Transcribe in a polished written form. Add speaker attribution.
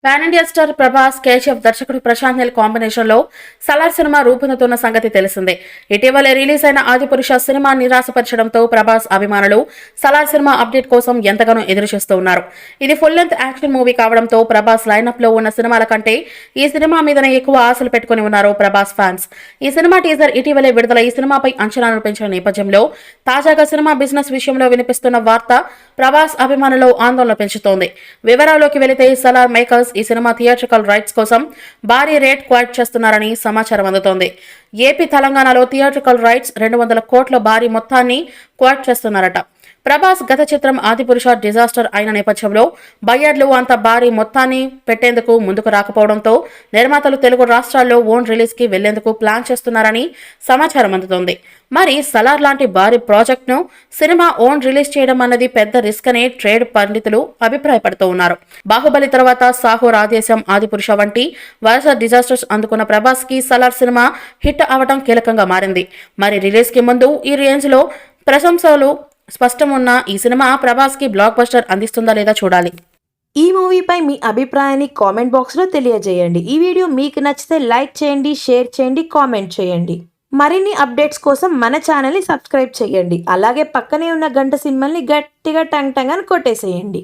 Speaker 1: Pan India star Prabhas, KGF దర్శకుడు Prashanth Neel combination లో Salaar cinema రూపొందుతున్న సంగతి తెలిసిందే. ఇటీవలే రిలీజ్ అయిన ఆదిపురుష సినిమా నిరాశపరచడంతో ప్రభాస్ అభిమానులు సలార్ సినిమా అప్డేట్ కోసం ఎంతగానో ఎదురుచూస్తూ ఉన్నారు. ఇది ఫుల్ లెంత్ యాక్షన్ మూవీ కావడంతో ప్రభాస్ లైనప్ లో ఉన్న సినిమాల కంటే ఈ సినిమా మీదనే ఎక్కువ ఆశలు పెట్టుకుని ఉన్నారు ప్రభాస్ ఫ్యాన్స్. ఈ సినిమా టీజర్ ఇటీవలే విడుదల ఈ సినిమాపై అంచనాలు పెంచిన నేపథ్యంలో తాజాగా సినిమా బిజినెస్ విషయంలో వినిపిస్తున్న వార్త ప్రభాస్ అభిమానుల్లో ఆందోళన పెంచుతోంది. వివరాల్లోకి వెళితే సలార్ మేకర్స్ ఈ సినిమా థియేట్రికల్ రైట్స్ కోసం భారీ రేట్ క్వైట్ చేస్తున్నారని సమాచారం అందుతోంది. ఏపీ, తెలంగాణలో థియేట్రికల్ రైట్స్ 200 కోట్ల భారీ మొత్తాన్ని క్వైట్ చేస్తున్నారట. ప్రభాస్ గత చిత్రం ఆదిపురుష డిజాస్టర్ అయిన నేపథ్యంలో బయ్యర్లు అంత భారీ మొత్తాన్ని పెట్టేందుకు ముందుకు రాకపోవడంతో నిర్మాతలు తెలుగు రాష్ట్రాల్లో ఓన్ రిలీజ్ కి వెళ్లేందుకు ప్లాన్ చేస్తున్నారని సమాచారం అందుతోంది. మరి సలార్ లాంటి భారీ ప్రాజెక్ట్ ను సినిమా ఓన్ రిలీజ్ చేయడం అన్నది పెద్ద రిస్క్ అని ట్రేడ్ పండితులు అభిప్రాయపడుతూ ఉన్నారు. బాహుబలి తర్వాత సాహో, ఆదేశం, ఆదిపురుష వంటి వరుస డిజాస్టర్స్ అందుకున్న ప్రభాస్ కి సలార్ సినిమా హిట్ అవడం కీలకంగా మారింది. మరి రిలీజ్ కి ముందు ఈ రేంజ్ లో ప్రశంసలు స్పష్టం ఉన్న ఈ సినిమా ప్రభాస్ కి బ్లాక్ బస్టర్ అందిస్తుందా లేదా చూడాలి.
Speaker 2: ఈ మూవీపై మీ అభిప్రాయాన్ని కామెంట్ బాక్స్లో తెలియజేయండి. ఈ వీడియో మీకు నచ్చితే లైక్ చేయండి, షేర్ చేయండి, కామెంట్ చేయండి. మరిన్ని అప్డేట్స్ కోసం మన ఛానల్ని సబ్స్క్రైబ్ చేయండి. అలాగే పక్కనే ఉన్న గంట సింబల్ని గట్టిగా టంగ్ టంగ్ అని కొట్టేసేయండి.